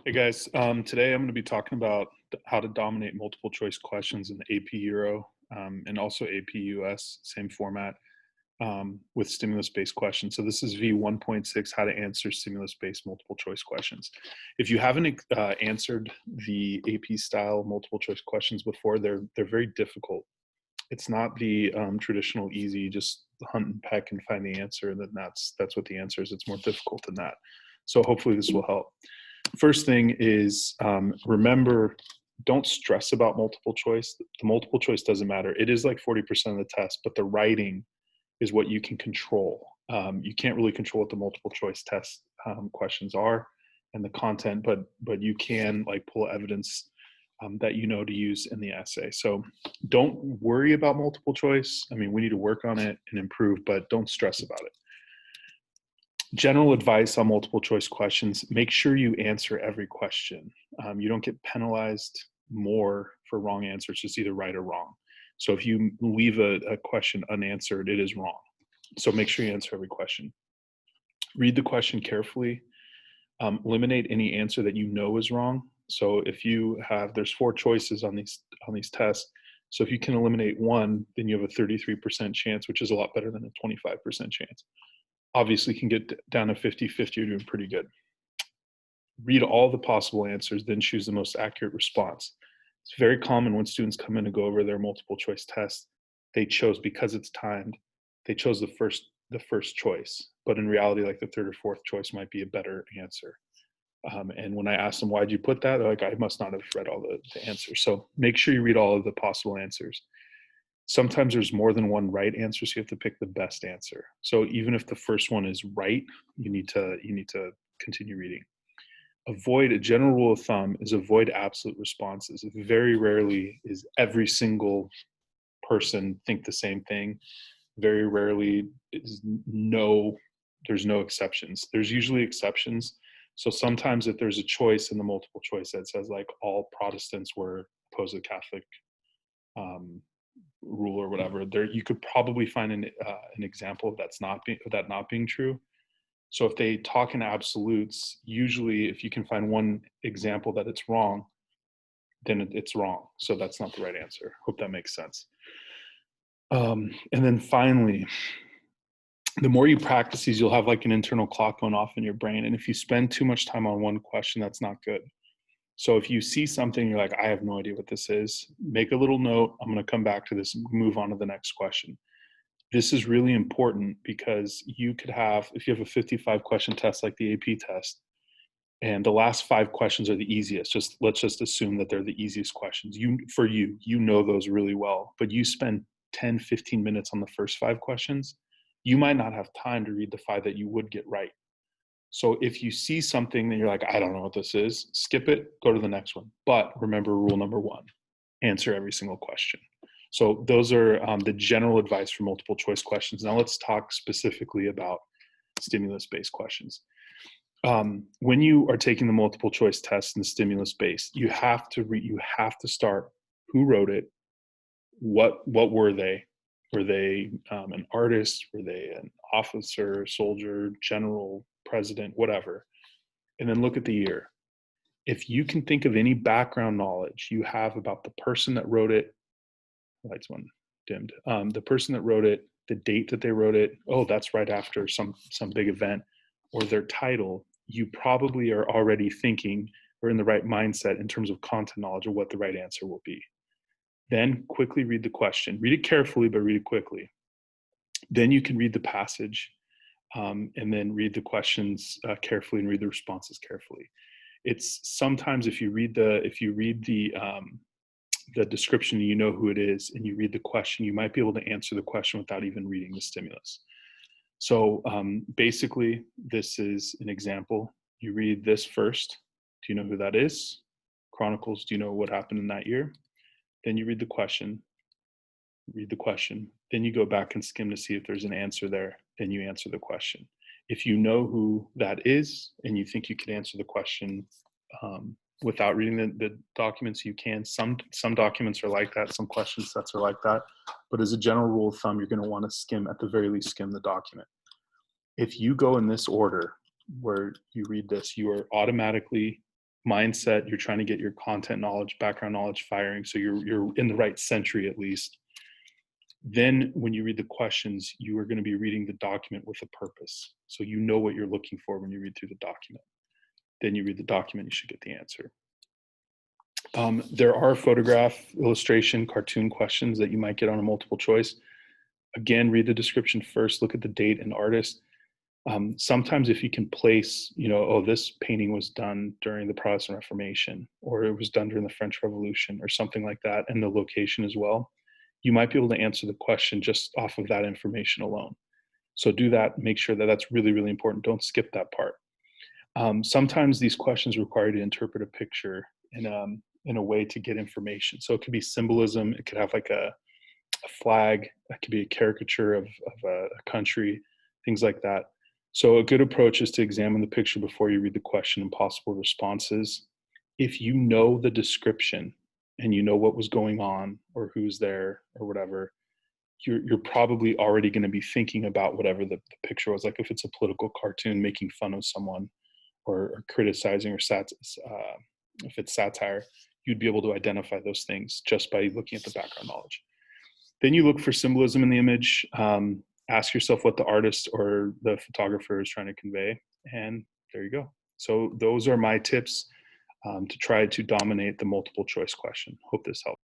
Hey guys, today I'm going to be talking about how to dominate multiple choice questions in the APEuro and also AP US, same format with stimulus-based questions. So this is V1.6, how to answer stimulus-based multiple choice questions. If you haven't answered the AP style multiple choice questions before, they're very difficult. It's not the traditional easy, just hunt and peck and find the answer, and then that's what the answer is. It's more difficult than that. So hopefully this will help. First thing is remember, don't stress about multiple choice. The multiple choice doesn't matter. It is like 40% of the test, but the writing is what you can control. You can't really control what the multiple choice test questions are and the content, but you can like pull evidence that you know to use in the essay. So don't worry about multiple choice. I mean, we need to work on it and improve, but don't stress about it. General advice on multiple choice questions: make sure you answer every question. You don't get penalized more for wrong answers, just either right or wrong. So if you leave a question unanswered, it is wrong. So make sure you answer every question. Read the question carefully. Eliminate any answer that you know is wrong. So if there's 4 choices on these tests. So if you can eliminate one, then you have a 33% chance, which is a lot better than a 25% chance. Obviously, can get down to 50-50, you're doing pretty good. Read all the possible answers, then choose the most accurate response. It's very common when students come in to go over their multiple choice test, they chose, because it's timed, they chose the first choice. But in reality, like the third or fourth choice might be a better answer. And when I ask them, why'd you put that? They're like, I must not have read all the answers. So make sure you read all of the possible answers. Sometimes there's more than one right answer, so you have to pick the best answer. So even if the first one is right, you need to continue reading. A general rule of thumb is avoid absolute responses. Very rarely is every single person think the same thing. Very rarely there's no exceptions. There's usually exceptions. So sometimes if there's a choice in the multiple choice that says like all Protestants were opposed to the Catholic rule or whatever, there you could probably find an example of that not being true. So if they talk in absolutes, usually if you can find one example that it's wrong, then it's wrong. So that's not the right answer. Hope that makes sense. And then finally, the more you practice these, you'll have like an internal clock going off in your brain. And if you spend too much time on one question, that's not good. So if you see something, you're like, I have no idea what this is, make a little note. I'm going to come back to this and move on to the next question. This is really important because you could have, if you have a 55 question test like the AP test, and the last 5 questions are the easiest, let's just assume that they're the easiest questions. You know those really well, but you spend 10, 15 minutes on the first 5 questions, you might not have time to read the 5 that you would get right. So if you see something that you're like, I don't know what this is, skip it, go to the next one. But remember rule number 1, answer every single question. So those are the general advice for multiple choice questions. Now let's talk specifically about stimulus-based questions. When you are taking the multiple choice test and the stimulus-based, you have to start who wrote it, what were they? Were they an artist? Were they an officer, soldier, general, president, whatever? And then look at the year. If you can think of any background knowledge you have about the person that wrote it, lights one dimmed, the person that wrote it, the date that they wrote it, oh, that's right after some big event, or their title, you probably are already thinking or in the right mindset in terms of content knowledge of what the right answer will be. Then quickly read the question. Read it carefully, but read it quickly. Then you can read the passage, and then read the questions carefully and read the responses carefully. It's sometimes if you read the description, you know who it is, and you read the question, you might be able to answer the question without even reading the stimulus. So basically, this is an example. You read this first. Do you know who that is? Chronicles, do you know what happened in that year? Then you read the question, then you go back and skim to see if there's an answer there, then you answer the question. If you know who that is and you think you could answer the question without reading the documents, you can. Some documents are like that, some question sets are like that, but as a general rule of thumb, you're going to want to at the very least skim the document. If you go in this order where you read this, you are automatically mindset. You're trying to get your content knowledge, background knowledge firing, so you're in the right century at least. Then when you read the questions, you are going to be reading the document with a purpose. So you know what you're looking for when you read through the document. Then you read the document, you should get the answer. There are photograph, illustration, cartoon questions that you might get on a multiple choice. Again, read the description first, look at the date and artist. Sometimes if you can place, oh, this painting was done during the Protestant Reformation, or it was done during the French Revolution, or something like that, and the location as well, you might be able to answer the question just off of that information alone. So do that, make sure that that's really, really important. Don't skip that part. Sometimes these questions require you to interpret a picture in a way to get information. So it could be symbolism, it could have like a flag, that could be a caricature of a country, things like that. So a good approach is to examine the picture before you read the question and possible responses. If you know the description and you know what was going on or who's there or whatever, you're probably already going to be thinking about whatever the picture was. Like if it's a political cartoon making fun of someone or criticizing or if it's satire, you'd be able to identify those things just by looking at the background knowledge. Then you look for symbolism in the image. Ask yourself what the artist or the photographer is trying to convey, and there you go. So those are my tips to try to dominate the multiple choice question. Hope this helps.